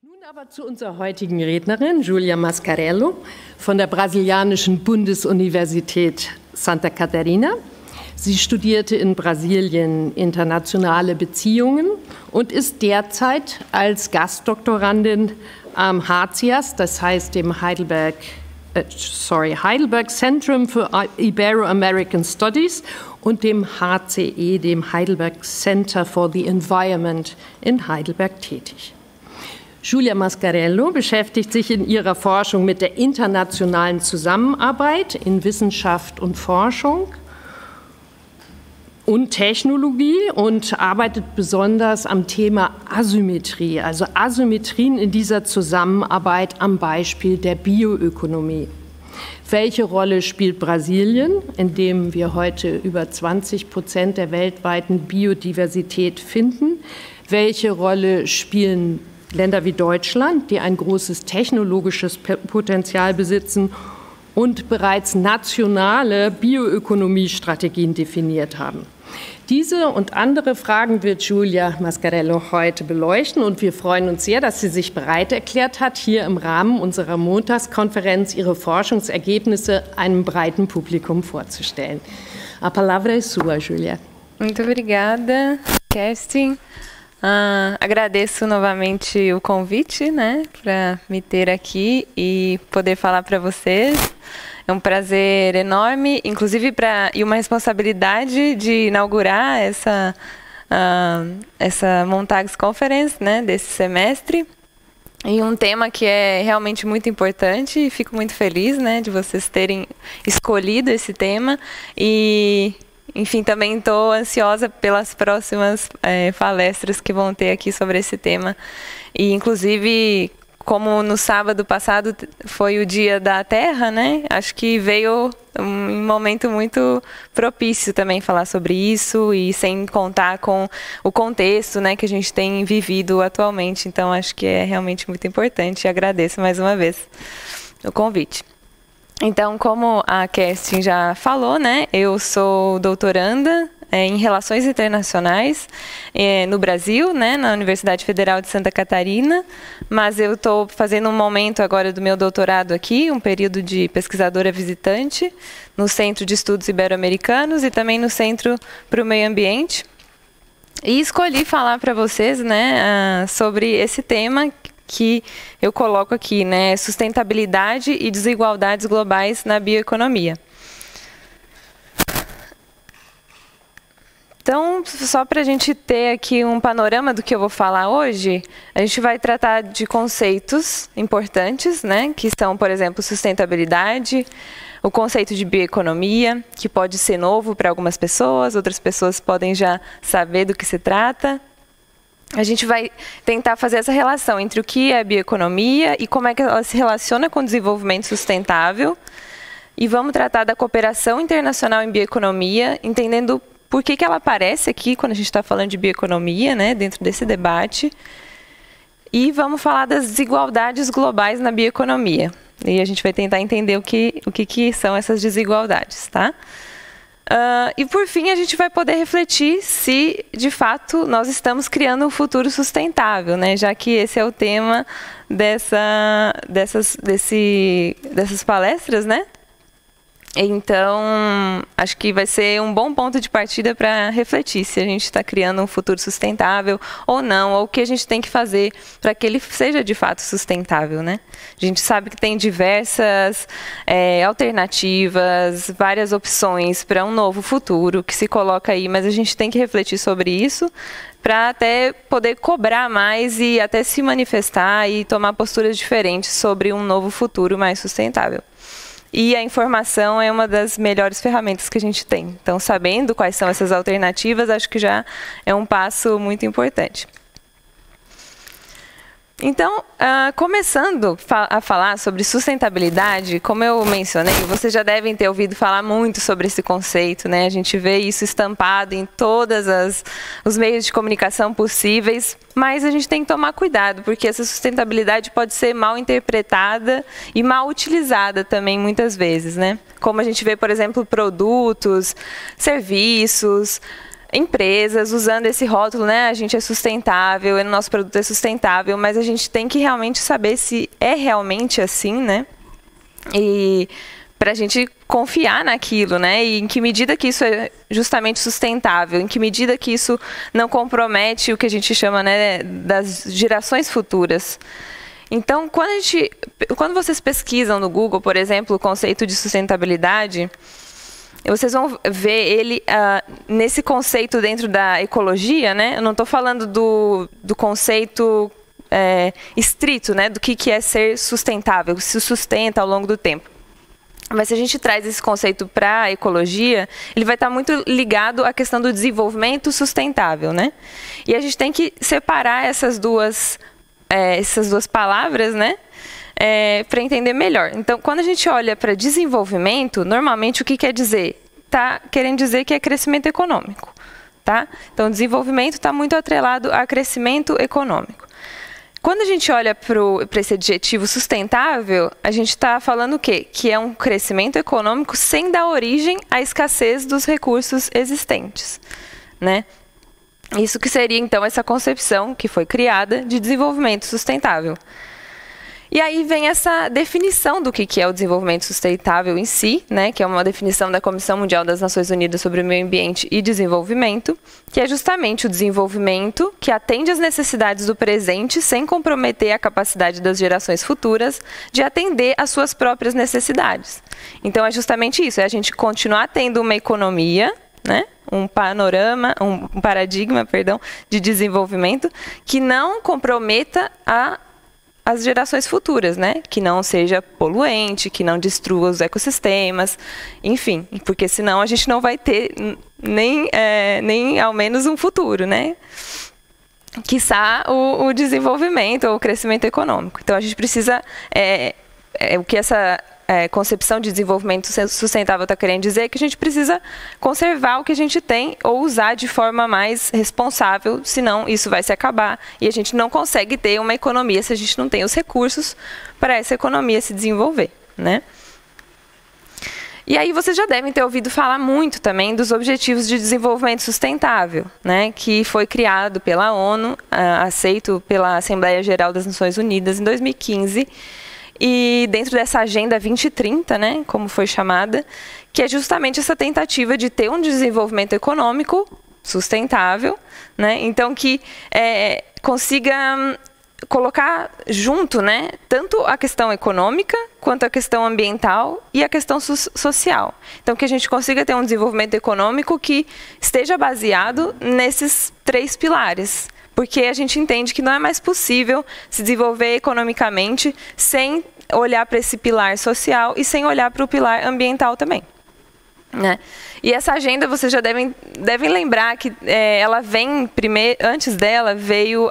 Nun aber zu unserer heutigen Rednerin, Júlia Mascarello von der brasilianischen Bundesuniversität Santa Catarina. Sie studierte in Brasilien internationale Beziehungen und ist derzeit als Gastdoktorandin am HCIAS, das heißt dem Heidelberg Centrum for Ibero-American Studies und dem HCE, dem Heidelberg Center for the Environment in Heidelberg tätig. Júlia Mascarello beschäftigt sich in ihrer Forschung mit der internationalen Zusammenarbeit in Wissenschaft und Forschung und Technologie und arbeitet besonders am Thema Asymmetrie, also Asymmetrien in dieser Zusammenarbeit am Beispiel der Bioökonomie. Welche Rolle spielt Brasilien, in dem wir heute über 20% der weltweiten Biodiversität finden? Welche Rolle spielen Länder wie Deutschland, die ein großes technologisches Potenzial besitzen und bereits nationale Bioökonomiestrategien definiert haben? Diese und andere Fragen wird Júlia Mascarello heute beleuchten und wir freuen uns sehr, dass sie sich bereit erklärt hat, hier im Rahmen unserer Montagskonferenz ihre Forschungsergebnisse einem breiten Publikum vorzustellen. A palavra é sua, Júlia. Muito obrigada, Kerstin. Agradeço novamente o convite, né, para me ter aqui e poder falar para vocês. É um prazer enorme, inclusive e uma responsabilidade de inaugurar essa Montags Conference, né, desse semestre. E um tema que é realmente muito importante e fico muito feliz, né, de vocês terem escolhido esse tema e enfim, também estou ansiosa pelas próximas palestras que vão ter aqui sobre esse tema. E, inclusive, como no sábado passado foi o Dia da Terra, né? Acho que veio um momento muito propício também falar sobre isso e sem contar com o contexto, né, que a gente tem vivido atualmente. Então, acho que é realmente muito importante e agradeço mais uma vez o convite. Então, como a Kerstin já falou, né, eu sou doutoranda em Relações Internacionais no Brasil, né, na Universidade Federal de Santa Catarina, mas eu estou fazendo um momento agora do meu doutorado aqui, um período de pesquisadora visitante, no Centro de Estudos Ibero-Americanos e também no Centro para o Meio Ambiente. E escolhi falar para vocês, né, sobre esse tema que eu coloco aqui, né, sustentabilidade e desigualdades globais na bioeconomia. Então, só para a gente ter aqui um panorama do que eu vou falar hoje, a gente vai tratar de conceitos importantes, né, que são, por exemplo, sustentabilidade, o conceito de bioeconomia, que pode ser novo para algumas pessoas, outras pessoas podem já saber do que se trata. A gente vai tentar fazer essa relação entre o que é bioeconomia e como é que ela se relaciona com o desenvolvimento sustentável. E vamos tratar da cooperação internacional em bioeconomia, entendendo por que ela aparece aqui quando a gente está falando de bioeconomia, né, dentro desse debate. E vamos falar das desigualdades globais na bioeconomia. E a gente vai tentar entender o que são essas desigualdades, tá? E, por fim, a gente vai poder refletir se, de fato, nós estamos criando um futuro sustentável, né? Já que esse é o tema dessas palestras, né? Então, acho que vai ser um bom ponto de partida para refletir se a gente está criando um futuro sustentável ou não, ou o que a gente tem que fazer para que ele seja de fato sustentável, né? A gente sabe que tem diversas alternativas, várias opções para um novo futuro que se coloca aí, mas a gente tem que refletir sobre isso para até poder cobrar mais e até se manifestar e tomar posturas diferentes sobre um novo futuro mais sustentável. E a informação é uma das melhores ferramentas que a gente tem. Então, sabendo quais são essas alternativas, acho que já é um passo muito importante. Então, começando a falar sobre sustentabilidade, como eu mencionei, vocês já devem ter ouvido falar muito sobre esse conceito, né? A gente vê isso estampado em todos os meios de comunicação possíveis, mas a gente tem que tomar cuidado, porque essa sustentabilidade pode ser mal interpretada e mal utilizada também muitas vezes, né? Como a gente vê, por exemplo, produtos, serviços, empresas usando esse rótulo, né? A gente é sustentável, o nosso produto é sustentável, mas a gente tem que realmente saber se é realmente assim, né? E para a gente confiar naquilo, né? E em que medida que isso é justamente sustentável, em que medida que isso não compromete o que a gente chama, né, das gerações futuras. Então, quando vocês pesquisam no Google, por exemplo, o conceito de sustentabilidade, vocês vão ver ele nesse conceito dentro da ecologia, né? Eu não estou falando do conceito estrito, né? Do que é ser sustentável, que se sustenta ao longo do tempo. Mas se a gente traz esse conceito para a ecologia, ele vai estar muito ligado à questão do desenvolvimento sustentável, né? E a gente tem que separar essas duas palavras, né? Para entender melhor. Então, quando a gente olha para desenvolvimento, normalmente o que quer dizer? Está querendo dizer que é crescimento econômico, tá? Então, desenvolvimento está muito atrelado a crescimento econômico. Quando a gente olha para esse adjetivo sustentável, a gente está falando o quê? Que é um crescimento econômico sem dar origem à escassez dos recursos existentes, né? Isso que seria, então, essa concepção que foi criada de desenvolvimento sustentável. E aí vem essa definição do que é o desenvolvimento sustentável em si, né, que é uma definição da Comissão Mundial das Nações Unidas sobre o Meio Ambiente e Desenvolvimento, que é justamente o desenvolvimento que atende às necessidades do presente sem comprometer a capacidade das gerações futuras de atender às suas próprias necessidades. Então é justamente isso, é a gente continuar tendo uma economia, né, um paradigma, de desenvolvimento que não comprometa as gerações futuras, né? Que não seja poluente, que não destrua os ecossistemas, enfim, porque senão a gente não vai ter nem ao menos um futuro, né? Quiçá o desenvolvimento ou o crescimento econômico. Então a gente precisa, o que essa concepção de desenvolvimento sustentável está querendo dizer é que a gente precisa conservar o que a gente tem ou usar de forma mais responsável, senão isso vai se acabar e a gente não consegue ter uma economia se a gente não tem os recursos para essa economia se desenvolver, né? E aí vocês já devem ter ouvido falar muito também dos Objetivos de Desenvolvimento Sustentável, né, que foi criado pela ONU, aceito pela Assembleia Geral das Nações Unidas em 2015, e dentro dessa Agenda 2030, né, como foi chamada, que é justamente essa tentativa de ter um desenvolvimento econômico sustentável, né, então que consiga colocar junto, né, tanto a questão econômica, quanto a questão ambiental e a questão social. Então, que a gente consiga ter um desenvolvimento econômico que esteja baseado nesses 3 pilares. Porque a gente entende que não é mais possível se desenvolver economicamente sem olhar para esse pilar social e sem olhar para o pilar ambiental também, né? E essa agenda, vocês já devem lembrar que ela vem antes dela veio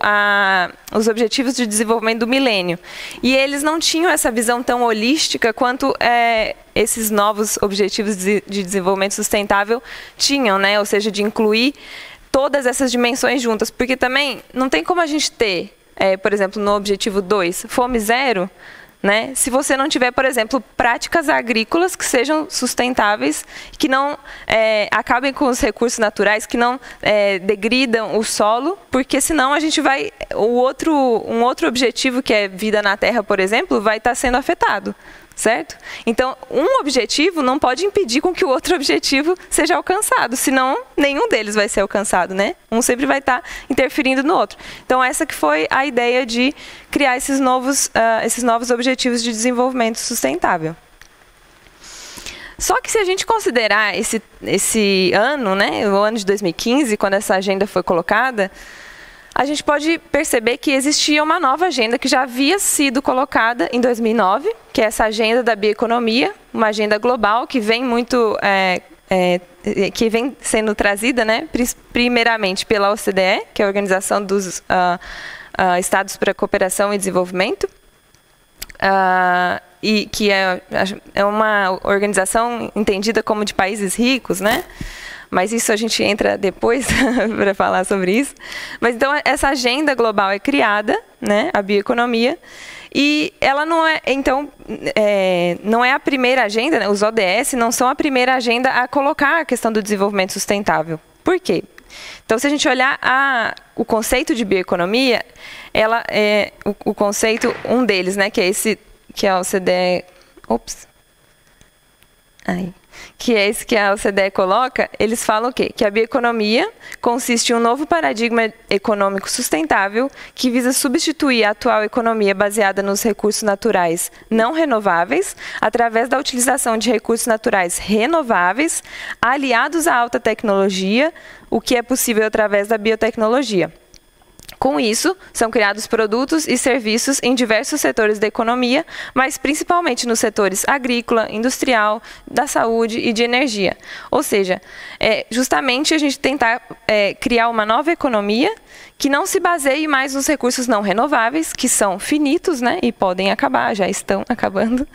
os Objetivos de Desenvolvimento do Milênio. E eles não tinham essa visão tão holística quanto esses novos Objetivos de Desenvolvimento Sustentável tinham, né? Ou seja, de incluir todas essas dimensões juntas, porque também não tem como a gente ter, por exemplo, no objetivo 2, fome zero, né? Se você não tiver, por exemplo, práticas agrícolas que sejam sustentáveis, que não acabem com os recursos naturais, que não degridam o solo, porque senão a gente vai... um outro objetivo, que é vida na Terra, por exemplo, vai estar sendo afetado. Certo? Então, um objetivo não pode impedir com que o outro objetivo seja alcançado, senão nenhum deles vai ser alcançado, né? Um sempre vai estar interferindo no outro. Então, essa que foi a ideia de criar esses novos objetivos de desenvolvimento sustentável. Só que se a gente considerar esse ano, né, o ano de 2015, quando essa agenda foi colocada, a gente pode perceber que existia uma nova agenda que já havia sido colocada em 2009, que é essa agenda da bioeconomia, uma agenda global que vem sendo trazida, né, primeiramente pela OCDE, que é a Organização dos Estados para a Cooperação e Desenvolvimento, e que é uma organização entendida como de países ricos, né? Mas isso a gente entra depois para falar sobre isso. Mas então essa agenda global é criada, né, a bioeconomia, e ela não é, então, não é a primeira agenda, né, os ODS não são a primeira agenda a colocar a questão do desenvolvimento sustentável. Por quê? Então, se a gente olhar o conceito de bioeconomia, ela é o conceito, um deles, né, que é esse, que a OCDE, que é esse que a OCDE coloca, eles falam o quê? Que a bioeconomia consiste em um novo paradigma econômico sustentável que visa substituir a atual economia baseada nos recursos naturais não renováveis, através da utilização de recursos naturais renováveis, aliados à alta tecnologia, o que é possível através da biotecnologia. Com isso, são criados produtos e serviços em diversos setores da economia, mas principalmente nos setores agrícola, industrial, da saúde e de energia. Ou seja, justamente a gente tentar criar uma nova economia que não se baseie mais nos recursos não renováveis, que são finitos, né, e podem acabar, já estão acabando,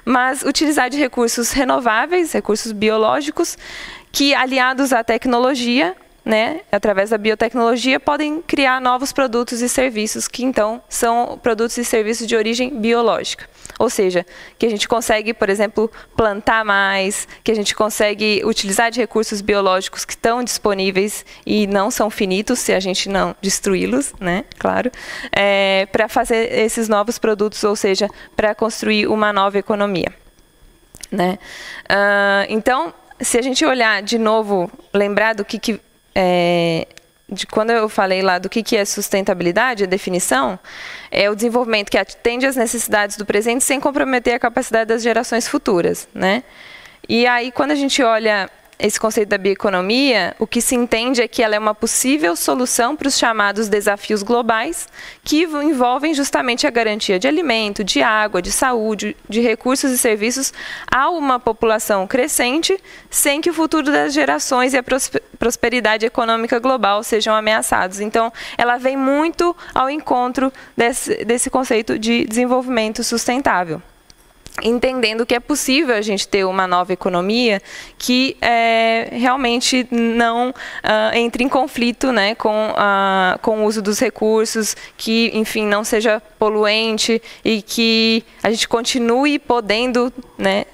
mas utilizar de recursos renováveis, recursos biológicos, que aliados à tecnologia, né, através da biotecnologia, podem criar novos produtos e serviços que, então, são produtos e serviços de origem biológica. Ou seja, que a gente consegue, por exemplo, plantar mais, que a gente consegue utilizar de recursos biológicos que estão disponíveis e não são finitos, se a gente não destruí-los, né, claro, para fazer esses novos produtos, ou seja, para construir uma nova economia, né? Então, se a gente olhar de novo, lembrar do que de quando eu falei lá do que é sustentabilidade, a definição, é o desenvolvimento que atende às necessidades do presente sem comprometer a capacidade das gerações futuras, né? E aí, quando a gente olha esse conceito da bioeconomia, o que se entende é que ela é uma possível solução para os chamados desafios globais, que envolvem justamente a garantia de alimento, de água, de saúde, de recursos e serviços a uma população crescente, sem que o futuro das gerações e a prosperidade econômica global sejam ameaçados. Então, ela vem muito ao encontro desse conceito de desenvolvimento sustentável, entendendo que é possível a gente ter uma nova economia que realmente não entre em conflito, né, com o uso dos recursos, que, enfim, não seja poluente e que a gente continue podendo, né,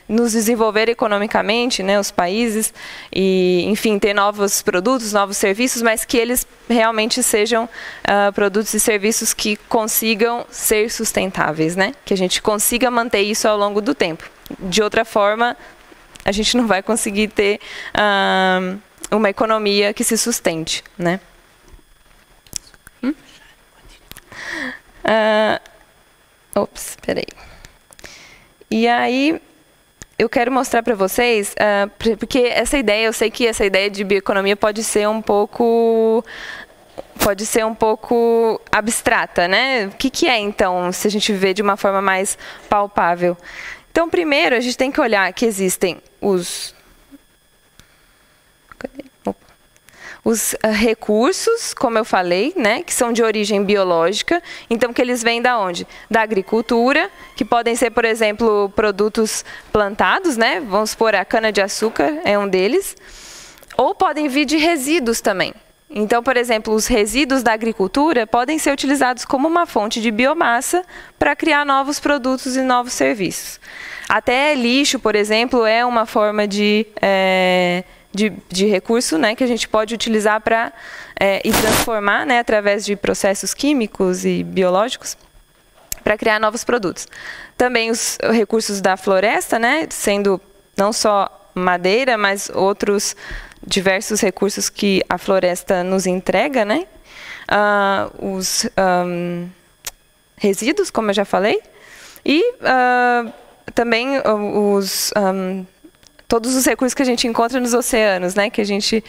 nos desenvolver economicamente, né, os países, e, enfim, ter novos produtos, novos serviços, mas que eles realmente sejam produtos e serviços que consigam ser sustentáveis, né, que a gente consiga manter isso ao longo do tempo. De outra forma, a gente não vai conseguir ter uma economia que se sustente, né? Peraí. E aí, eu quero mostrar para vocês, porque essa ideia, eu sei que essa ideia de bioeconomia pode ser um pouco abstrata, né? O que é, então, se a gente vê de uma forma mais palpável? Então, primeiro, a gente tem que olhar que existem os recursos, como eu falei, né, que são de origem biológica, então que eles vêm da onde? Da agricultura, que podem ser, por exemplo, produtos plantados, né? Vamos supor, a cana-de-açúcar é um deles, ou podem vir de resíduos também. Então, por exemplo, os resíduos da agricultura podem ser utilizados como uma fonte de biomassa para criar novos produtos e novos serviços. Até lixo, por exemplo, é uma forma de recurso, né, que a gente pode utilizar para e transformar, né, através de processos químicos e biológicos para criar novos produtos. Também os recursos da floresta, né, sendo não só madeira, mas outros diversos recursos que a floresta nos entrega, né? Os resíduos, como eu já falei, e também todos os recursos que a gente encontra nos oceanos, né? Que a gente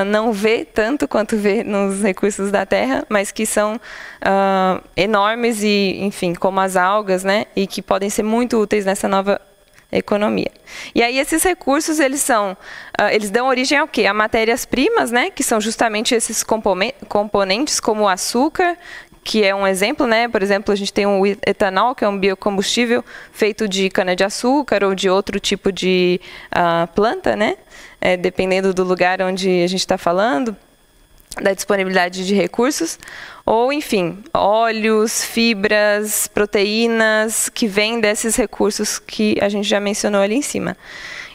não vê tanto quanto vê nos recursos da Terra, mas que são enormes e, enfim, como as algas, né? E que podem ser muito úteis nessa nova economia. E aí esses recursos, eles dão origem ao quê? A matérias-primas, né, que são justamente esses componentes, como o açúcar, que é um exemplo, né? Por exemplo, a gente tem o etanol, que é um biocombustível feito de cana-de-açúcar ou de outro tipo de planta, né? Dependendo do lugar onde a gente está falando, da disponibilidade de recursos, ou, enfim, óleos, fibras, proteínas, que vêm desses recursos que a gente já mencionou ali em cima.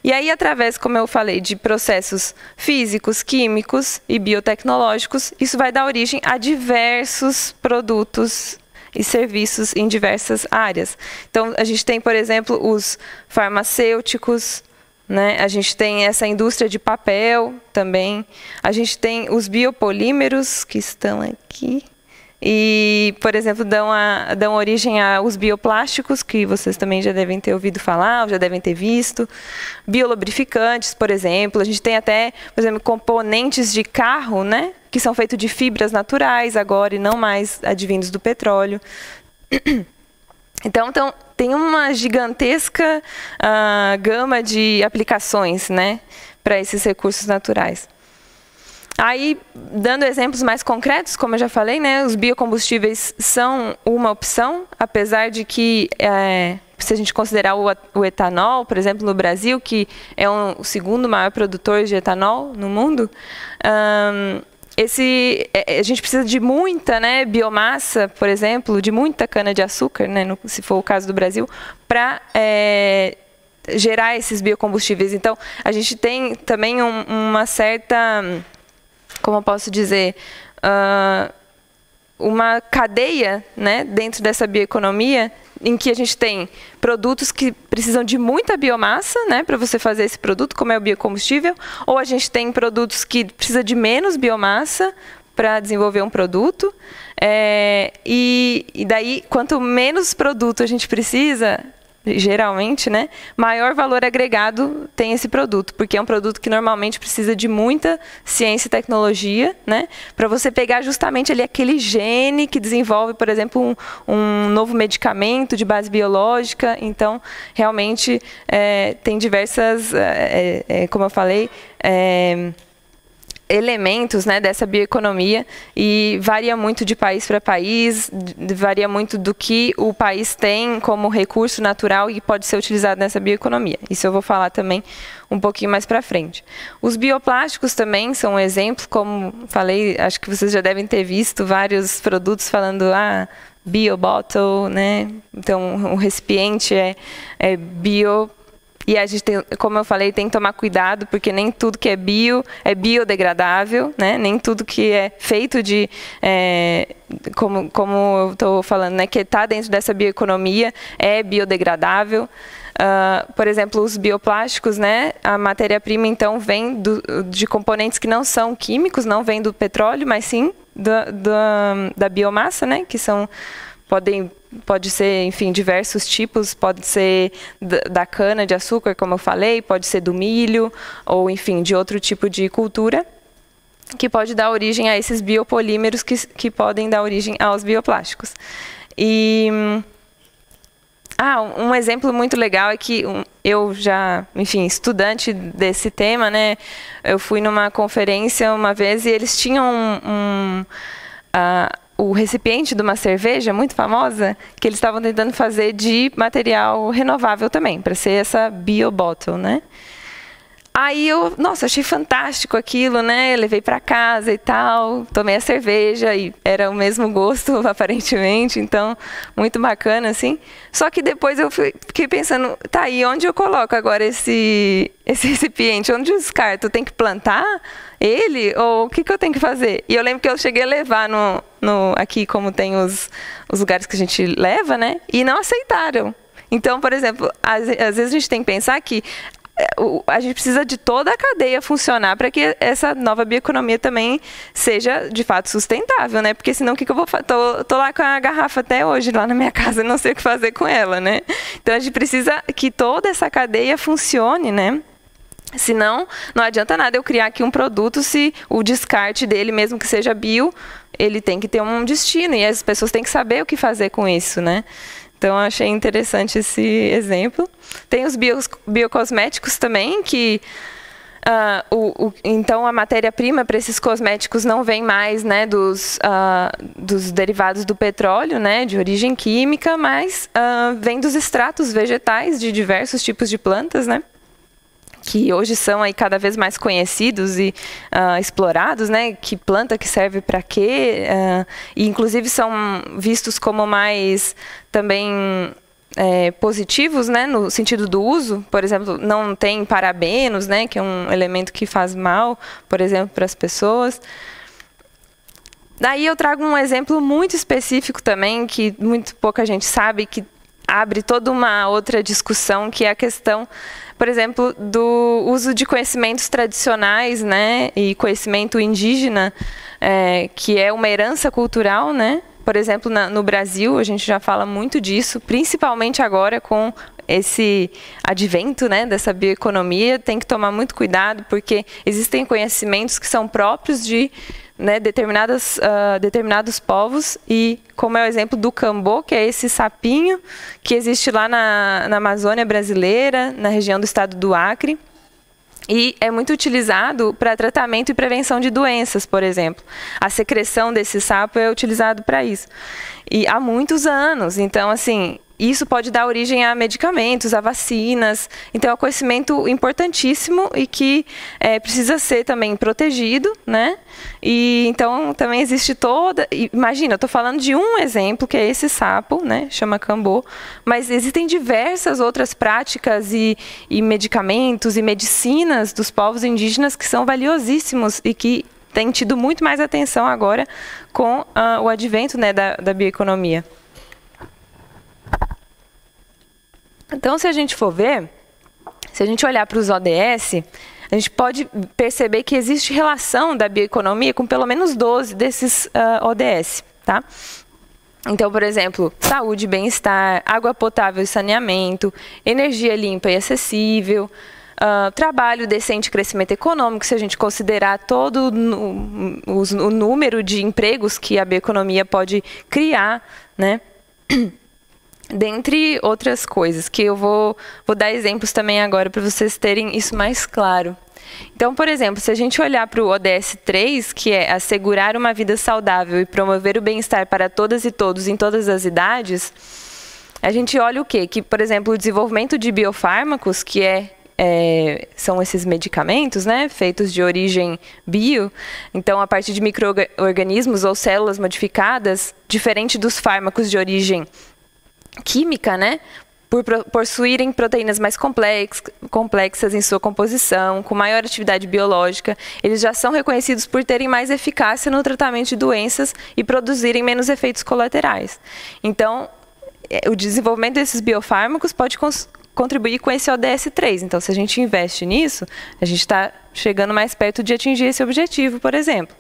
E aí, através, como eu falei, de processos físicos, químicos e biotecnológicos, isso vai dar origem a diversos produtos e serviços em diversas áreas. Então, a gente tem, por exemplo, os farmacêuticos, né? A gente tem essa indústria de papel também, a gente tem os biopolímeros que estão aqui, e, por exemplo, dão origem aos bioplásticos, que vocês também já devem ter ouvido falar, ou já devem ter visto. Biolubrificantes, por exemplo. A gente tem até, por exemplo, componentes de carro, né, que são feitos de fibras naturais agora e não mais advindos do petróleo. Então, tem uma gigantesca gama de aplicações, né, para esses recursos naturais. Aí, dando exemplos mais concretos, como eu já falei, né, os biocombustíveis são uma opção, apesar de que, se a gente considerar o etanol, por exemplo, no Brasil, que é o segundo maior produtor de etanol no mundo, a gente precisa de muita, né, biomassa, por exemplo, de muita cana-de-açúcar, né, se for o caso do Brasil, para gerar esses biocombustíveis. Então, a gente tem também uma certa, como eu posso dizer, uma cadeia, né, dentro dessa bioeconomia, em que a gente tem produtos que precisam de muita biomassa, né, para você fazer esse produto, como é o biocombustível, ou a gente tem produtos que precisam de menos biomassa para desenvolver um produto, e daí, quanto menos produto a gente precisa, geralmente, né, maior valor agregado tem esse produto, porque é um produto que normalmente precisa de muita ciência e tecnologia, né, para você pegar justamente ali aquele gene que desenvolve, por exemplo, um novo medicamento de base biológica. Então, realmente, tem diversas, como eu falei, elementos, né, dessa bioeconomia, e varia muito de país para país, varia muito do que o país tem como recurso natural e pode ser utilizado nessa bioeconomia. Isso eu vou falar também um pouquinho mais para frente. Os bioplásticos também são um exemplo, como falei, acho que vocês já devem ter visto vários produtos falando, biobottle, né? Então, o recipiente é bio. E a gente tem, como eu falei, tem que tomar cuidado, porque nem tudo que é biodegradável, né? Nem tudo que é feito de, como eu estou falando, né? Que está dentro dessa bioeconomia é biodegradável. Por exemplo, os bioplásticos, né? A matéria-prima, então, vem de componentes que não são químicos, não vem do petróleo, mas sim da biomassa, né? Que são... Pode ser, enfim, diversos tipos, pode ser da cana-de-açúcar, como eu falei, pode ser do milho, ou, enfim, de outro tipo de cultura, que pode dar origem a esses biopolímeros que podem dar origem aos bioplásticos. E um exemplo muito legal é que eu já, enfim, estudante desse tema, né, eu fui numa conferência uma vez e eles tinham o recipiente de uma cerveja muito famosa, que eles estavam tentando fazer de material renovável também, para ser essa biobottle, né? Aí nossa, achei fantástico aquilo, né? Eu levei para casa e tal, tomei a cerveja e era o mesmo gosto, aparentemente, então, muito bacana, assim. Só que depois eu fiquei pensando, tá, e onde eu coloco agora esse recipiente? Onde eu descarto? Tem que plantar ele? Ou o que eu tenho que fazer? E eu lembro que eu cheguei a levar aqui, como tem os lugares que a gente leva, né? E não aceitaram. Então, por exemplo, às vezes a gente tem que pensar que a gente precisa de toda a cadeia funcionar para que essa nova bioeconomia também seja, de fato, sustentável, né? Porque senão, o que eu vou fazer? Tô lá com a garrafa até hoje, lá na minha casa, não sei o que fazer com ela, né? Então, a gente precisa que toda essa cadeia funcione, né? Senão, não adianta nada eu criar aqui um produto se o descarte dele, mesmo que seja bio, ele tem que ter um destino e as pessoas têm que saber o que fazer com isso, né? Então, eu achei interessante esse exemplo. Tem os biocosméticos também, que então a matéria-prima para esses cosméticos não vem mais, né, dos derivados do petróleo, né, de origem química, mas vem dos extratos vegetais de diversos tipos de plantas, né, que hoje são aí cada vez mais conhecidos e explorados, né? Que planta que serve para quê? E inclusive são vistos como mais também positivos, né, no sentido do uso. Por exemplo, não tem parabenos, né, que é um elemento que faz mal, por exemplo, para as pessoas. Daí eu trago um exemplo muito específico também, que muito pouca gente sabe, que abre toda uma outra discussão, que é a questão, por exemplo, do uso de conhecimentos tradicionais, né, e conhecimento indígena, que é uma herança cultural, né? Por exemplo, no Brasil, a gente já fala muito disso, principalmente agora com esse advento, né, dessa bioeconomia. Tem que tomar muito cuidado, porque existem conhecimentos que são próprios de, né, determinados povos, e como é o exemplo do cambô, que é esse sapinho que existe lá na Amazônia brasileira, na região do estado do Acre, e é muito utilizado para tratamento e prevenção de doenças, por exemplo. A secreção desse sapo é utilizado para isso. E há muitos anos. Então, assim, isso pode dar origem a medicamentos, a vacinas. Então, é um conhecimento importantíssimo e que precisa ser também protegido, né? E então também existe imagina, eu estou falando de um exemplo, que é esse sapo, né? Chama cambô, mas existem diversas outras práticas e medicamentos e medicinas dos povos indígenas que são valiosíssimos e que têm tido muito mais atenção agora com o advento, né, da bioeconomia. Então, se a gente for ver, se a gente olhar para os ODS, a gente pode perceber que existe relação da bioeconomia com pelo menos 12 desses ODS, tá? Então, por exemplo, saúde, bem-estar, água potável e saneamento, energia limpa e acessível, trabalho decente e crescimento econômico, se a gente considerar todo o número de empregos que a bioeconomia pode criar, né? Dentre outras coisas, que eu vou dar exemplos também agora para vocês terem isso mais claro. Então, por exemplo, se a gente olhar para o ODS 3, que é assegurar uma vida saudável e promover o bem-estar para todas e todos em todas as idades, a gente olha o quê? Que, por exemplo, o desenvolvimento de biofármacos, que são esses medicamentos, né, feitos de origem bio, então a partir de micro-organismos ou células modificadas, diferente dos fármacos de origem química, né, por possuírem proteínas mais complexas em sua composição, com maior atividade biológica, eles já são reconhecidos por terem mais eficácia no tratamento de doenças e produzirem menos efeitos colaterais. Então, o desenvolvimento desses biofármacos pode contribuir com esse ODS 3. Então, se a gente investe nisso, a gente está chegando mais perto de atingir esse objetivo, por exemplo.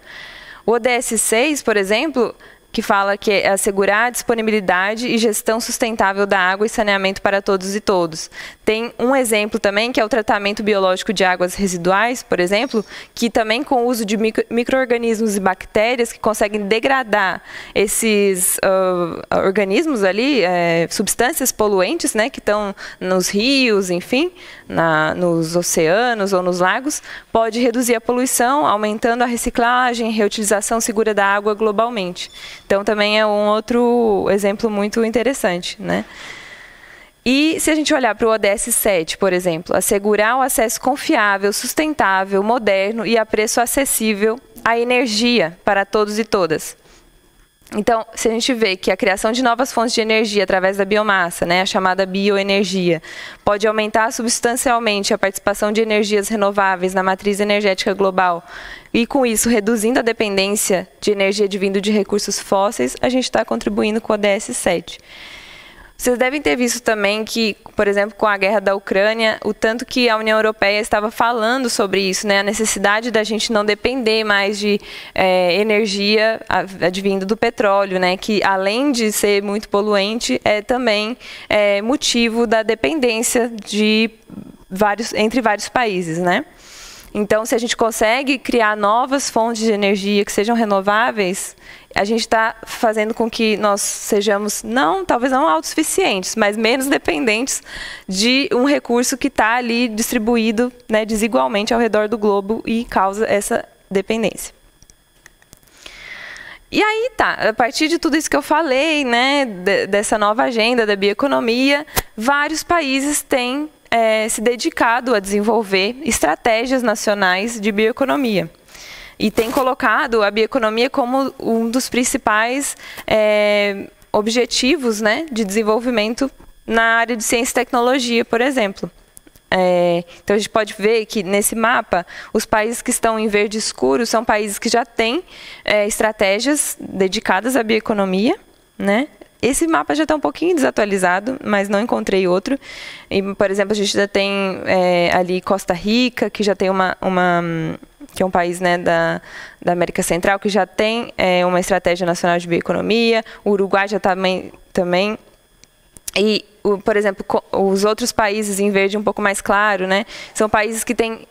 O ODS 6, por exemplo, que fala que é assegurar a disponibilidade e gestão sustentável da água e saneamento para todos e todos. Tem um exemplo também, que é o tratamento biológico de águas residuais, por exemplo, que também com o uso de micro-organismos e bactérias que conseguem degradar esses organismos ali, substâncias poluentes, né, que estão nos rios, enfim, nos oceanos ou nos lagos, pode reduzir a poluição, aumentando a reciclagem e reutilização segura da água globalmente. Então, também é um outro exemplo muito interessante, né? E se a gente olhar para o ODS 7, por exemplo, assegurar o acesso confiável, sustentável, moderno e a preço acessível à energia para todos e todas. Então, se a gente vê que a criação de novas fontes de energia através da biomassa, né, a chamada bioenergia, pode aumentar substancialmente a participação de energias renováveis na matriz energética global e, com isso, reduzindo a dependência de energia advindo de recursos fósseis, a gente está contribuindo com o ODS 7. Vocês devem ter visto também que, por exemplo, com a guerra da Ucrânia, o tanto que a União Europeia estava falando sobre isso, né? A necessidade da gente não depender mais de energia advindo do petróleo, né? Que, além de ser muito poluente, é também motivo da dependência entre vários países, né? Então, se a gente consegue criar novas fontes de energia que sejam renováveis, a gente está fazendo com que nós sejamos, talvez não autossuficientes, mas menos dependentes de um recurso que está ali distribuído, né, desigualmente ao redor do globo e causa essa dependência. E aí tá, a partir de tudo isso que eu falei, né, dessa nova agenda da bioeconomia, vários países têm se dedicado a desenvolver estratégias nacionais de bioeconomia. E tem colocado a bioeconomia como um dos principais objetivos, né, de desenvolvimento na área de ciência e tecnologia, por exemplo. Então, a gente pode ver que, nesse mapa, os países que estão em verde escuro são países que já têm estratégias dedicadas à bioeconomia, né? Esse mapa já está um pouquinho desatualizado, mas não encontrei outro. E, por exemplo, a gente já tem ali Costa Rica, que já tem que é um país, né, da América Central, que já tem uma estratégia nacional de bioeconomia. O Uruguai já também. E, por exemplo, os outros países em verde um pouco mais claro, né, são países que têm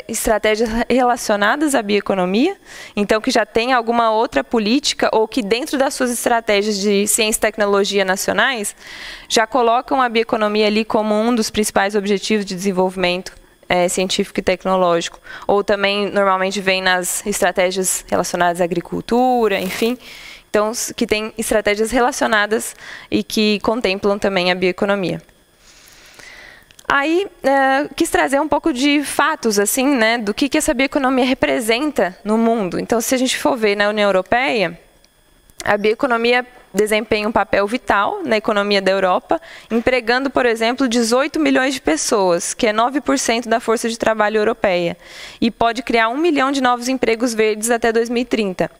estratégias relacionadas à bioeconomia, então que já tem alguma outra política ou que dentro das suas estratégias de ciência e tecnologia nacionais já colocam a bioeconomia ali como um dos principais objetivos de desenvolvimento científico e tecnológico. Ou também normalmente vem nas estratégias relacionadas à agricultura, enfim. Então, que tem estratégias relacionadas e que contemplam também a bioeconomia. Aí, quis trazer um pouco de fatos, assim, né, do que essa bioeconomia representa no mundo. Então, se a gente for ver na União Europeia, a bioeconomia desempenha um papel vital na economia da Europa, empregando, por exemplo, 18 milhões de pessoas, que é 9% da força de trabalho europeia, e pode criar 1 milhão de novos empregos verdes até 2030.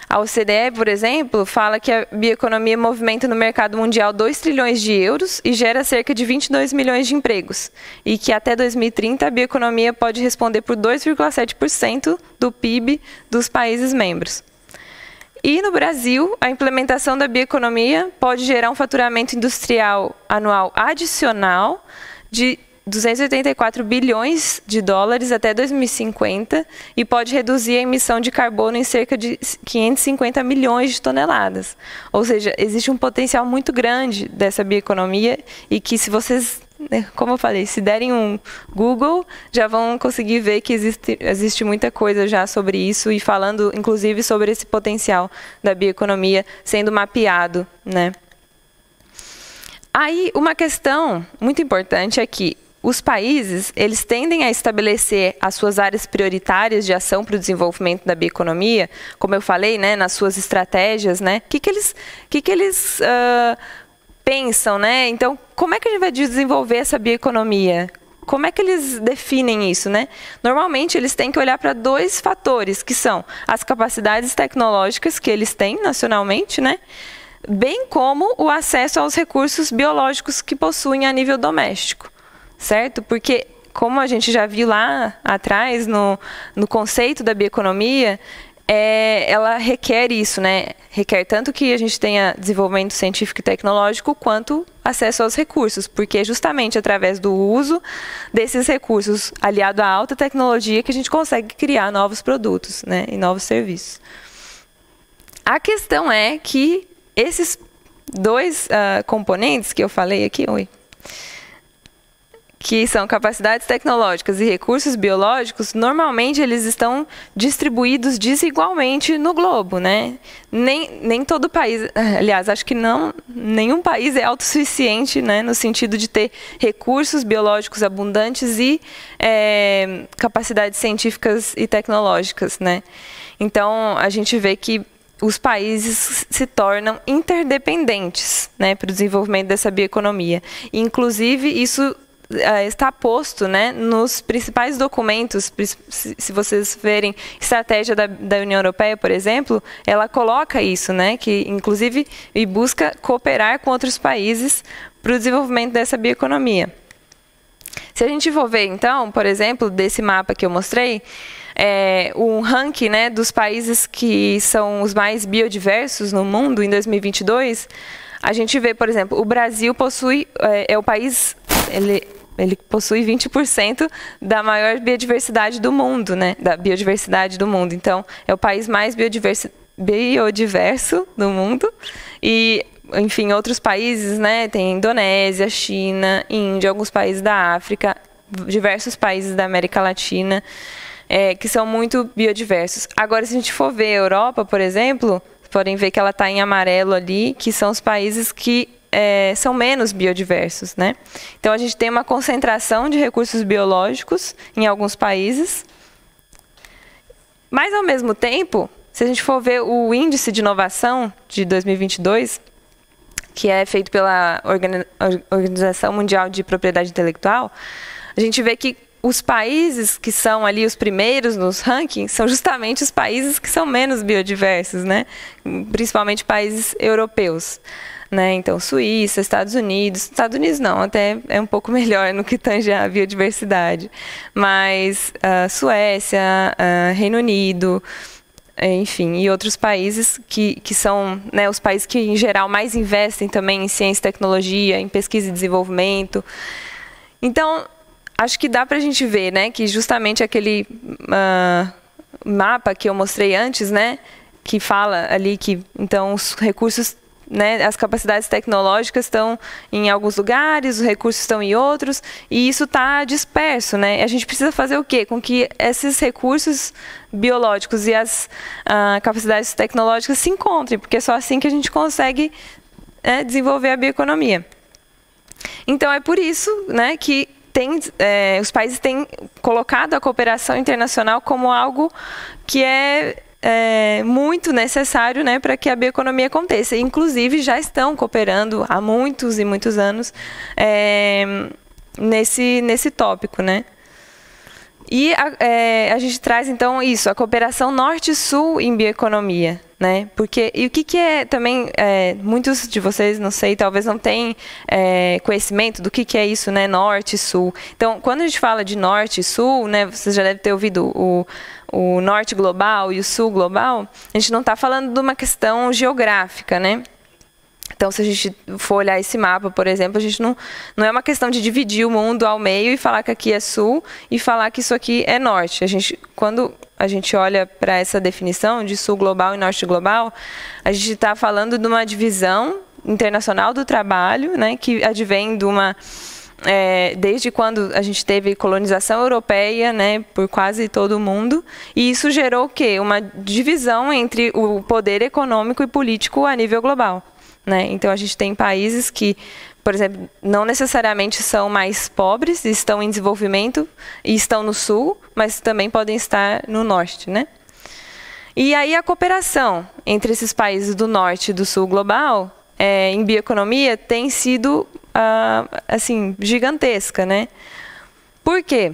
A OCDE, por exemplo, fala que a bioeconomia movimenta no mercado mundial 2 trilhões de euros e gera cerca de 22 milhões de empregos. E que até 2030 a bioeconomia pode responder por 2,7% do PIB dos países membros. E no Brasil, a implementação da bioeconomia pode gerar um faturamento industrial anual adicional de 284 bilhões de dólares até 2050 e pode reduzir a emissão de carbono em cerca de 550 milhões de toneladas. Ou seja, existe um potencial muito grande dessa bioeconomia e que, se vocês, como eu falei, se derem um Google, já vão conseguir ver que existe muita coisa já sobre isso e falando, inclusive, sobre esse potencial da bioeconomia sendo mapeado, né? Aí, uma questão muito importante é que os países, eles tendem a estabelecer as suas áreas prioritárias de ação para o desenvolvimento da bioeconomia, como eu falei, né, nas suas estratégias, né? O que eles pensam, né? Então, como é que a gente vai desenvolver essa bioeconomia? Como é que eles definem isso, né? Normalmente, eles têm que olhar para 2 fatores, que são as capacidades tecnológicas que eles têm nacionalmente, né? Bem como o acesso aos recursos biológicos que possuem a nível doméstico. Certo? Porque, como a gente já viu lá atrás, no conceito da bioeconomia, ela requer isso, né? Requer tanto que a gente tenha desenvolvimento científico e tecnológico, quanto acesso aos recursos, porque é justamente através do uso desses recursos, aliado à alta tecnologia, que a gente consegue criar novos produtos, né? E novos serviços. A questão é que esses 2 componentes que eu falei aqui, que são capacidades tecnológicas e recursos biológicos, normalmente eles estão distribuídos desigualmente no globo, né? Nem todo país, aliás, acho que nenhum país é autossuficiente, né, no sentido de ter recursos biológicos abundantes e capacidades científicas e tecnológicas, né? Então, a gente vê que os países se tornam interdependentes, né, para o desenvolvimento dessa bioeconomia. E, inclusive, isso está posto, né, nos principais documentos. Se vocês verem estratégia da União Europeia, por exemplo, ela coloca isso, né, que inclusive e busca cooperar com outros países para o desenvolvimento dessa bioeconomia. Se a gente for ver, então, por exemplo, desse mapa que eu mostrei, um ranking, né, dos países que são os mais biodiversos no mundo em 2022, a gente vê, por exemplo, o Brasil possui, é o país, ele possui 20% da maior biodiversidade do mundo, né? Da biodiversidade do mundo. Então, é o país mais biodiverso do mundo. E, enfim, outros países, né? Tem Indonésia, China, Índia, alguns países da África, diversos países da América Latina, que são muito biodiversos. Agora, se a gente for ver a Europa, por exemplo, podem ver que ela está em amarelo ali, que são os países que são menos biodiversos, né? Então, a gente tem uma concentração de recursos biológicos em alguns países, mas, ao mesmo tempo, se a gente for ver o índice de inovação de 2022, que é feito pela Organização Mundial de Propriedade Intelectual, a gente vê que os países que são ali os primeiros nos rankings são justamente os países que são menos biodiversos, né? Principalmente países europeus, né? Então, Suíça, Estados Unidos não, até é um pouco melhor no que tange a biodiversidade, mas Suécia, Reino Unido, enfim, e outros países que são, né, os países que, em geral, mais investem também em ciência e tecnologia, em pesquisa e desenvolvimento. Então, acho que dá para a gente ver, né, que justamente aquele mapa que eu mostrei antes, né, que fala ali que, então, os recursos, né, as capacidades tecnológicas estão em alguns lugares, os recursos estão em outros, e isso está disperso, né? A gente precisa fazer o quê? Com que esses recursos biológicos e as capacidades tecnológicas se encontrem, porque é só assim que a gente consegue desenvolver a bioeconomia. Então, é por isso, né, que os países têm colocado a cooperação internacional como algo que é muito necessário, né, para que a bioeconomia aconteça. Inclusive, já estão cooperando há muitos e muitos anos nesse tópico, né? E a gente traz, então, isso, a cooperação norte-sul em bioeconomia, né? Porque, e o que é também, muitos de vocês, não sei, talvez não tenham conhecimento do que é isso, né? Norte e sul. Então, quando a gente fala de norte e sul, né? Vocês já devem ter ouvido o norte global e o sul global. A gente não está falando de uma questão geográfica, né? Então, se a gente for olhar esse mapa, por exemplo, a gente não é uma questão de dividir o mundo ao meio e falar que aqui é sul e falar que isso aqui é norte. Quando a gente olha para essa definição de sul global e norte global, a gente está falando de uma divisão internacional do trabalho, né, que advém de uma... desde quando a gente teve colonização europeia, né, por quase todo o mundo, e isso gerou o quê? Uma divisão entre o poder econômico e político a nível global. Né? Então, a gente tem países que, por exemplo, não necessariamente são mais pobres, estão em desenvolvimento e estão no sul, mas também podem estar no norte, né? E aí a cooperação entre esses países do norte e do sul global, em bioeconomia, tem sido assim, gigantesca, né? Por quê?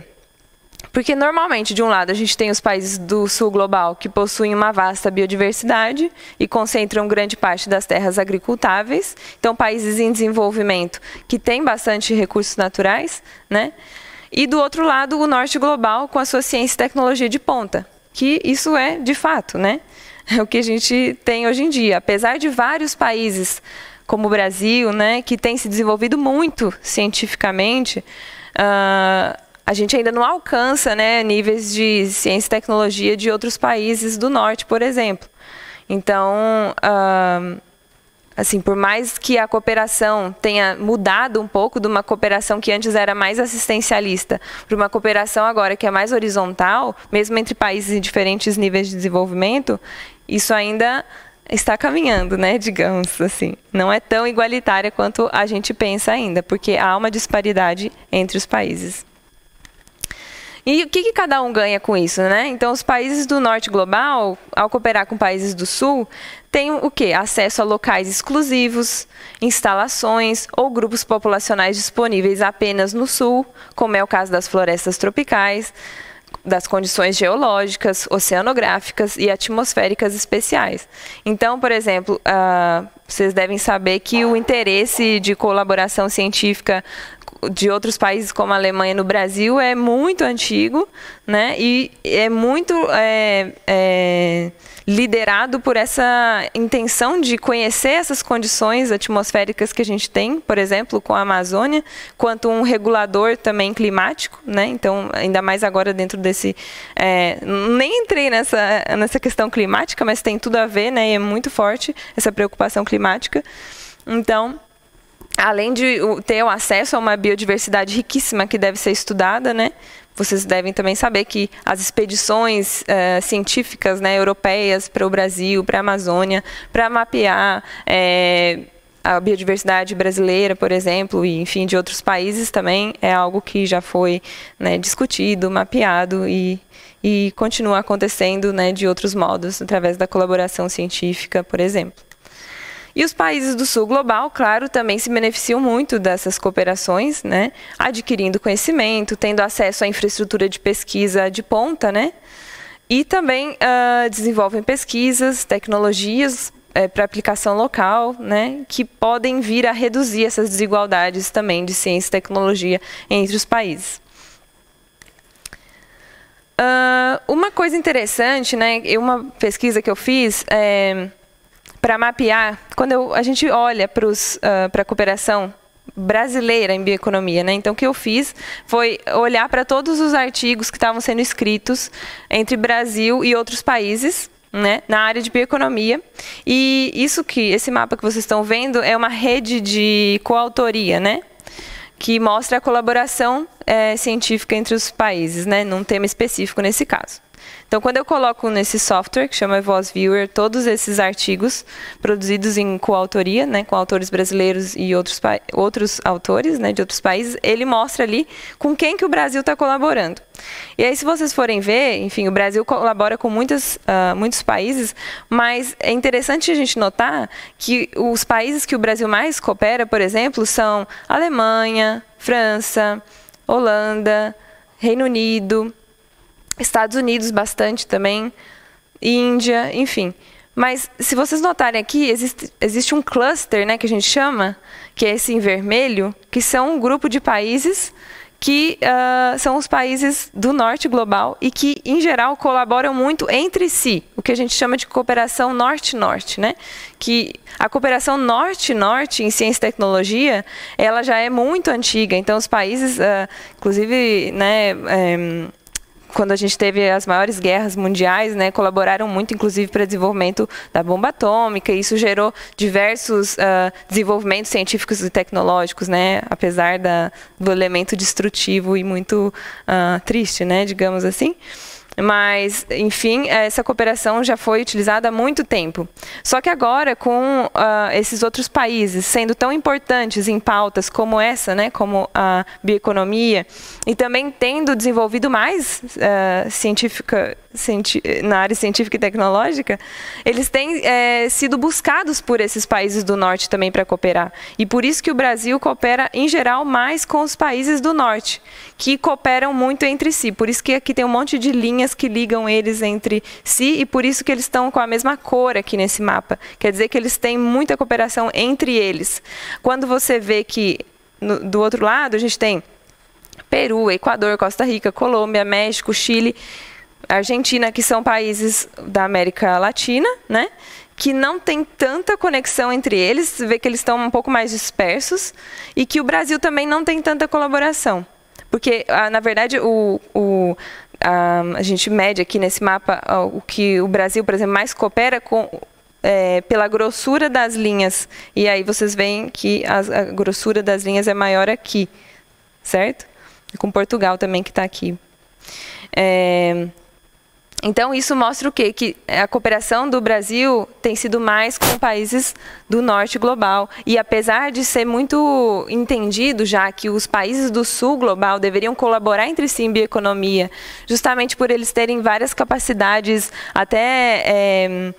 Porque, normalmente, de um lado, a gente tem os países do sul global que possuem uma vasta biodiversidade e concentram grande parte das terras agricultáveis. Então, países em desenvolvimento que têm bastante recursos naturais, né? E, do outro lado, o norte global com a sua ciência e tecnologia de ponta, que isso é, de fato, né? É o que a gente tem hoje em dia. Apesar de vários países, como o Brasil, né, que tem se desenvolvido muito cientificamente, a gente ainda não alcança, né, níveis de ciência e tecnologia de outros países do norte, por exemplo. Então, assim, por mais que a cooperação tenha mudado um pouco de uma cooperação que antes era mais assistencialista para uma cooperação agora que é mais horizontal, mesmo entre países em diferentes níveis de desenvolvimento, isso ainda está caminhando, né, digamos assim. Não é tão igualitária quanto a gente pensa ainda, porque há uma disparidade entre os países. E o que cada um ganha com isso, né? Então, os países do norte global, ao cooperar com países do sul, têm o quê? Acesso a locais exclusivos, instalações ou grupos populacionais disponíveis apenas no sul, como é o caso das florestas tropicais, das condições geológicas, oceanográficas e atmosféricas especiais. Então, por exemplo, vocês devem saber que o interesse de colaboração científica de outros países como a Alemanha no Brasil é muito antigo, né? E é muito liderado por essa intenção de conhecer essas condições atmosféricas que a gente tem, por exemplo, com a Amazônia, quanto um regulador também climático, né? Então, ainda mais agora dentro desse... nem entrei nessa questão climática, mas tem tudo a ver, né? E é muito forte essa preocupação climática. Então, além de ter o acesso a uma biodiversidade riquíssima que deve ser estudada, né? Vocês devem também saber que as expedições científicas, né, europeias para o Brasil, para a Amazônia, para mapear a biodiversidade brasileira, por exemplo, e enfim, de outros países também, é algo que já foi, né, discutido, mapeado e continua acontecendo, né, de outros modos, através da colaboração científica, por exemplo. E os países do Sul global, claro, também se beneficiam muito dessas cooperações, né? Adquirindo conhecimento, tendo acesso à infraestrutura de pesquisa de ponta, né? E também desenvolvem pesquisas, tecnologias para aplicação local, né? Que podem vir a reduzir essas desigualdades também de ciência e tecnologia entre os países. Uma coisa interessante, né? Uma pesquisa que eu fiz para mapear, quando a gente olha para a cooperação brasileira em bioeconomia, né? Então, o que eu fiz foi olhar para todos os artigos que estavam sendo escritos entre Brasil e outros países, né, na área de bioeconomia. E esse mapa que vocês estão vendo é uma rede de coautoria, né? Que mostra a colaboração científica entre os países, né, num tema específico nesse caso. Então, quando eu coloco nesse software, que chama Voz Viewer, todos esses artigos produzidos em coautoria, né, com autores brasileiros e outros autores, né, de outros países, ele mostra ali com quem que o Brasil está colaborando. E aí, se vocês forem ver, enfim, o Brasil colabora com muitos países, mas é interessante a gente notar que os países que o Brasil mais coopera, por exemplo, são Alemanha, França, Holanda, Reino Unido, Estados Unidos bastante também, Índia, enfim. Mas se vocês notarem aqui, existe um cluster, né, que a gente chama, que é esse em vermelho, que são um grupo de países que são os países do norte global e que, em geral, colaboram muito entre si, o que a gente chama de cooperação norte-norte, né? Que a cooperação norte-norte em ciência e tecnologia, ela já é muito antiga, então os países, inclusive, né, quando a gente teve as maiores guerras mundiais, né, colaboraram muito, inclusive, para o desenvolvimento da bomba atômica, e isso gerou diversos desenvolvimentos científicos e tecnológicos, né, apesar do elemento destrutivo e muito triste, né, digamos assim. Mas, enfim, essa cooperação já foi utilizada há muito tempo. Só que agora, com esses outros países sendo tão importantes em pautas como essa, né, como a bioeconomia, e também tendo desenvolvido mais na área científica e tecnológica, eles têm sido buscados por esses países do norte também para cooperar. E por isso que o Brasil coopera, em geral, mais com os países do norte, que cooperam muito entre si. Por isso que aqui tem um monte de linhas que ligam eles entre si, e por isso que eles estão com a mesma cor aqui nesse mapa. Quer dizer que eles têm muita cooperação entre eles. Quando você vê que, do outro lado, a gente tem Peru, Equador, Costa Rica, Colômbia, México, Chile, Argentina, que são países da América Latina, né, que não tem tanta conexão entre eles, você vê que eles estão um pouco mais dispersos, e que o Brasil também não tem tanta colaboração. Porque, na verdade, a gente mede aqui nesse mapa o que o Brasil, por exemplo, mais coopera com, pela grossura das linhas. E aí vocês veem que a grossura das linhas é maior aqui, certo? E com Portugal também, que está aqui. Então, isso mostra o quê? Que a cooperação do Brasil tem sido mais com países do norte global. E apesar de ser muito entendido já que os países do sul global deveriam colaborar entre si em bioeconomia, justamente por eles terem várias capacidades, até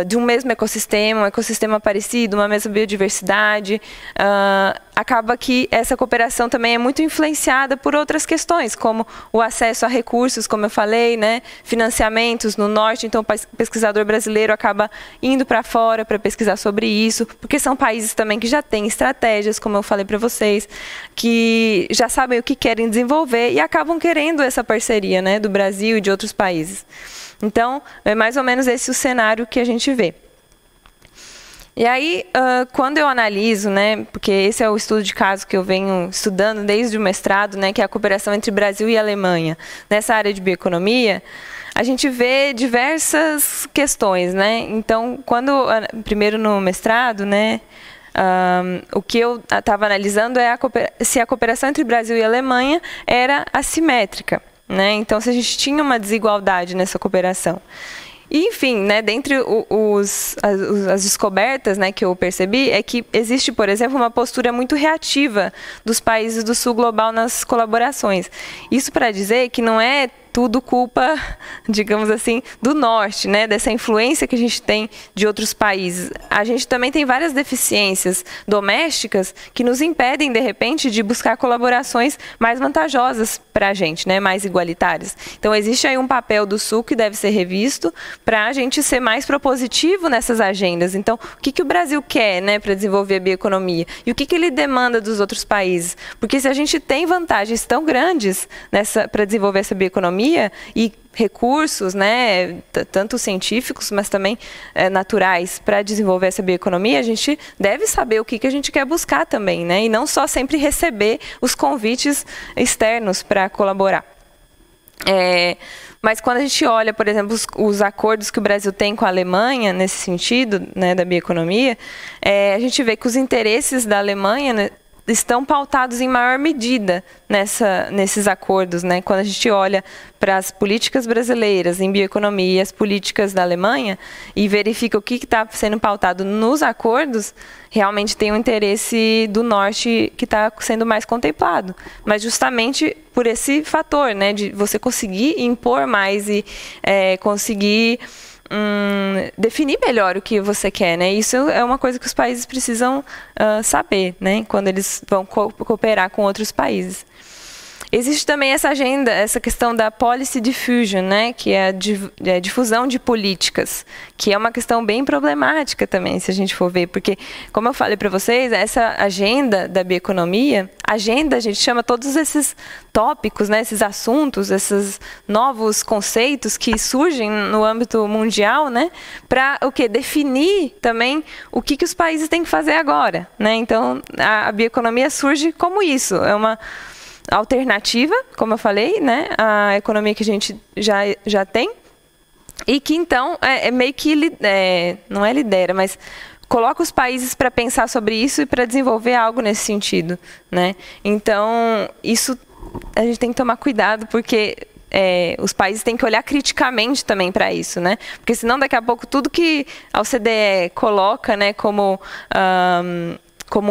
de um mesmo ecossistema, um ecossistema parecido, uma mesma biodiversidade, acaba que essa cooperação também é muito influenciada por outras questões, como o acesso a recursos, como eu falei, né, financiamentos no norte. Então, o pesquisador brasileiro acaba indo para fora para pesquisar sobre isso, porque são países também que já têm estratégias, como eu falei para vocês, que já sabem o que querem desenvolver e acabam querendo essa parceria, né, do Brasil e de outros países. Então, é mais ou menos esse o cenário que a gente vê. E aí, quando eu analiso, né, porque esse é o estudo de caso que eu venho estudando desde o mestrado, né, que é a cooperação entre Brasil e Alemanha, nessa área de bioeconomia, a gente vê diversas questões, né? Então, primeiro no mestrado, né, o que eu estava analisando é se a cooperação entre Brasil e Alemanha era assimétrica, né? Então, se a gente tinha uma desigualdade nessa cooperação. E, enfim, né, dentre as descobertas, né, que eu percebi, é que existe, por exemplo, uma postura muito reativa dos países do sul global nas colaborações. Isso para dizer que não é tudo culpa, digamos assim, do norte, né? Dessa influência que a gente tem de outros países. A gente também tem várias deficiências domésticas que nos impedem, de repente, de buscar colaborações mais vantajosas para a gente, né? Mais igualitárias. Então, existe aí um papel do Sul que deve ser revisto para a gente ser mais propositivo nessas agendas. Então, o que o Brasil quer, né, para desenvolver a bioeconomia? E o que ele demanda dos outros países? Porque se a gente tem vantagens tão grandes para desenvolver essa bioeconomia e recursos, né, tanto científicos, mas também naturais, para desenvolver essa bioeconomia, a gente deve saber o que a gente quer buscar também, né, e não só sempre receber os convites externos para colaborar. Mas quando a gente olha, por exemplo, os acordos que o Brasil tem com a Alemanha, nesse sentido, né, da bioeconomia, a gente vê que os interesses da Alemanha, né, estão pautados em maior medida nesses acordos, né? Quando a gente olha para as políticas brasileiras em bioeconomia e as políticas da Alemanha e verifica o que está sendo pautado nos acordos, realmente tem um interesse do norte que está sendo mais contemplado. Mas justamente por esse fator, né, de você conseguir impor mais e conseguir definir melhor o que você quer, né? Isso é uma coisa que os países precisam saber, né? Quando eles vão cooperar com outros países. Existe também essa agenda, essa questão da policy diffusion, né, que é a difusão de políticas, que é uma questão bem problemática também, se a gente for ver, porque, como eu falei para vocês, essa agenda da bioeconomia, a gente chama todos esses tópicos, né, esses assuntos, esses novos conceitos que surgem no âmbito mundial, né, para o quê? Definir também o que os países têm que fazer agora, né? Então, a bioeconomia surge como isso, é uma alternativa, como eu falei, né, a economia que a gente já tem, e que então meio que não lidera, mas coloca os países para pensar sobre isso e para desenvolver algo nesse sentido, né? Então, isso a gente tem que tomar cuidado, porque os países têm que olhar criticamente também para isso, né? Porque senão daqui a pouco tudo que a OCDE coloca, né, como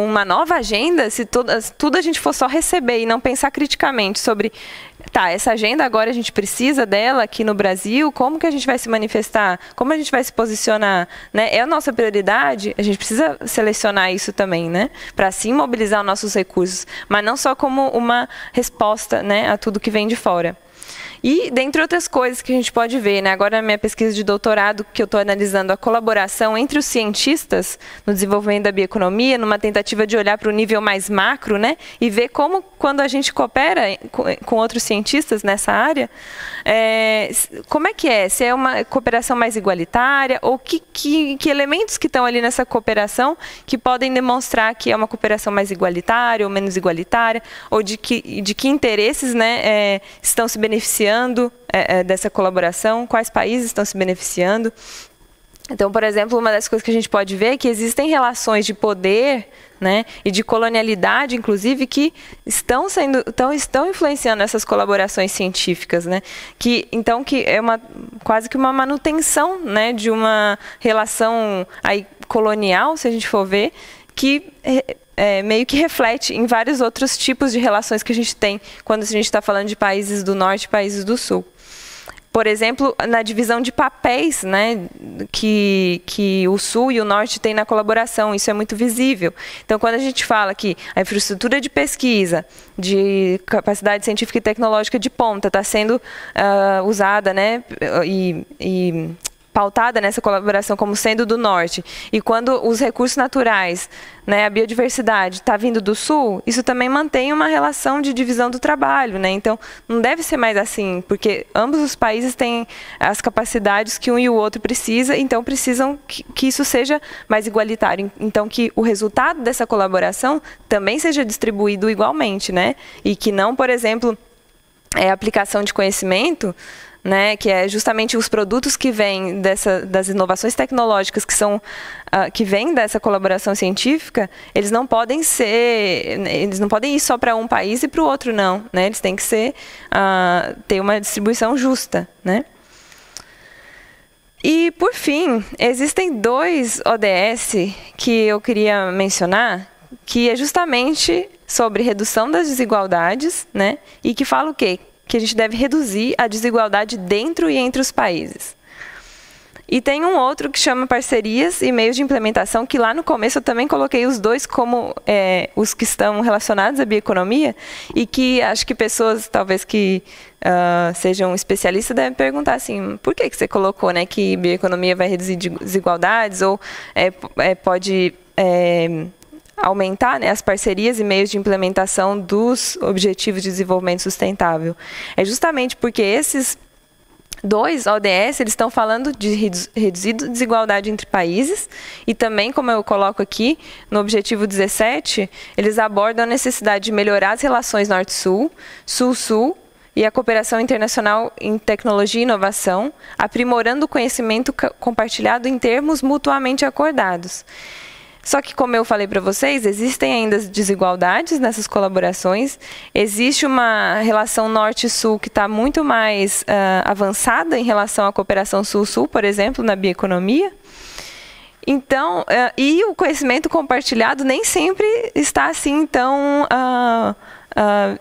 uma nova agenda, se tudo a gente for só receber e não pensar criticamente sobre, essa agenda agora a gente precisa dela aqui no Brasil, como que a gente vai se manifestar, como a gente vai se posicionar, né? É a nossa prioridade, a gente precisa selecionar isso também, né? Para assim mobilizar os nossos recursos, mas não só como uma resposta, né, a tudo que vem de fora. E, dentre outras coisas que a gente pode ver, né, agora na minha pesquisa de doutorado, que eu estou analisando a colaboração entre os cientistas no desenvolvimento da bioeconomia, numa tentativa de olhar para o nível mais macro, né, e ver como, quando a gente coopera com outros cientistas nessa área, como é que é? Se é uma cooperação mais igualitária, ou que elementos que estão ali nessa cooperação que podem demonstrar que é uma cooperação mais igualitária ou menos igualitária, ou de que interesses, né, estão se beneficiando dessa colaboração, quais países estão se beneficiando. Então, por exemplo, uma das coisas que a gente pode ver é que existem relações de poder, né, e de colonialidade, inclusive, que estão influenciando essas colaborações científicas, né, que é quase que uma manutenção, né, de uma relação aí colonial, se a gente for ver, que meio que reflete em vários outros tipos de relações que a gente tem quando a gente está falando de países do norte e países do sul. Por exemplo, na divisão de papéis, né, que o sul e o norte têm na colaboração, isso é muito visível. Então, quando a gente fala que a infraestrutura de pesquisa, de capacidade científica e tecnológica de ponta está sendo usada, né, e pautada nessa colaboração como sendo do norte, e quando os recursos naturais, né, a biodiversidade está vindo do sul, isso também mantém uma relação de divisão do trabalho, né? Então, não deve ser mais assim, porque ambos os países têm as capacidades que um e o outro precisam, então precisam que isso seja mais igualitário. Então, que o resultado dessa colaboração também seja distribuído igualmente, né? E que não, por exemplo, a aplicação de conhecimento, né, que é justamente os produtos que vêm das inovações tecnológicas que vêm dessa colaboração científica, eles não podem ir só para um país e para o outro não, né? Eles têm que ter uma distribuição justa, né? E, por fim, existem 2 ODS que eu queria mencionar, que é justamente sobre redução das desigualdades, né? E que fala o quê? que a gente deve reduzir a desigualdade dentro e entre os países. E tem um outro que chama parcerias e meios de implementação, que lá no começo eu também coloquei os dois como os que estão relacionados à bioeconomia, e que acho que pessoas, talvez que sejam especialistas, devem perguntar assim, por que você colocou, né, que bioeconomia vai reduzir desigualdades, ou pode aumentar, né, as parcerias e meios de implementação dos Objetivos de Desenvolvimento Sustentável? É justamente porque esses dois ODS, eles estão falando de reduzir desigualdade entre países, e também, como eu coloco aqui, no objetivo 17, eles abordam a necessidade de melhorar as relações Norte-Sul, Sul-Sul, e a cooperação internacional em tecnologia e inovação, aprimorando o conhecimento compartilhado em termos mutuamente acordados. Só que, como eu falei para vocês, existem ainda desigualdades nessas colaborações, existe uma relação norte-sul que está muito mais avançada em relação à cooperação sul-sul, por exemplo, na bioeconomia. Então, e o conhecimento compartilhado nem sempre está assim tão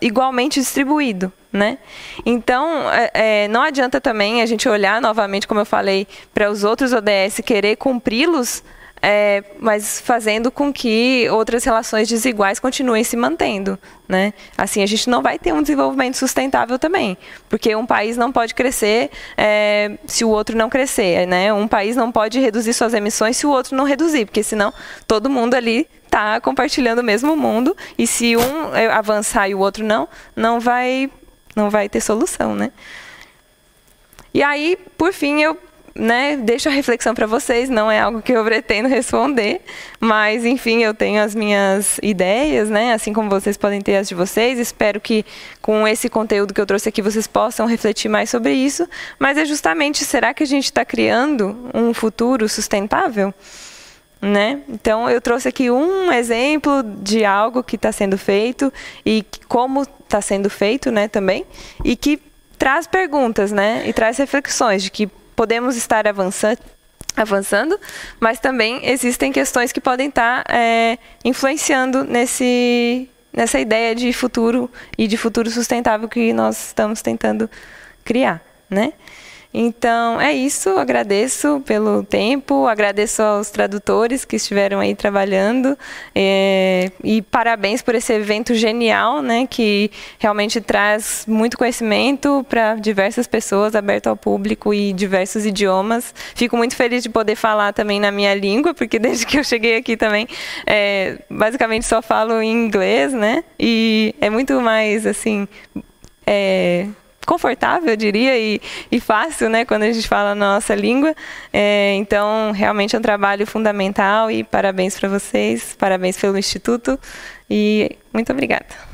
igualmente distribuído, né? Então, não adianta também a gente olhar novamente, como eu falei, para os outros ODS, querer cumpri-los, mas fazendo com que outras relações desiguais continuem se mantendo, né? Assim, a gente não vai ter um desenvolvimento sustentável também, porque um país não pode crescer se o outro não crescer, né? Um país não pode reduzir suas emissões se o outro não reduzir, porque senão todo mundo ali está compartilhando o mesmo mundo, e se um avançar e o outro não vai ter solução, né? E aí, por fim, eu deixo a reflexão para vocês, não é algo que eu pretendo responder, mas, enfim, eu tenho as minhas ideias, né, assim como vocês podem ter as de vocês. Espero que, com esse conteúdo que eu trouxe aqui, vocês possam refletir mais sobre isso, mas é justamente, será que a gente está criando um futuro sustentável? Né? Então, eu trouxe aqui um exemplo de algo que está sendo feito e como está sendo feito, né, também, e que traz perguntas, né, e traz reflexões de que podemos estar avançando, mas também existem questões que podem estar influenciando nessa ideia de futuro e de futuro sustentável que nós estamos tentando criar, né? Então, é isso. Agradeço pelo tempo, agradeço aos tradutores que estiveram aí trabalhando, e parabéns por esse evento genial, né, que realmente traz muito conhecimento para diversas pessoas, aberto ao público e diversos idiomas. Fico muito feliz de poder falar também na minha língua, porque desde que eu cheguei aqui também, basicamente só falo em inglês, né, e é muito mais, assim, confortável, eu diria, e fácil, né, quando a gente fala a nossa língua. Então, realmente é um trabalho fundamental, e parabéns para vocês, parabéns pelo Instituto, e muito obrigada.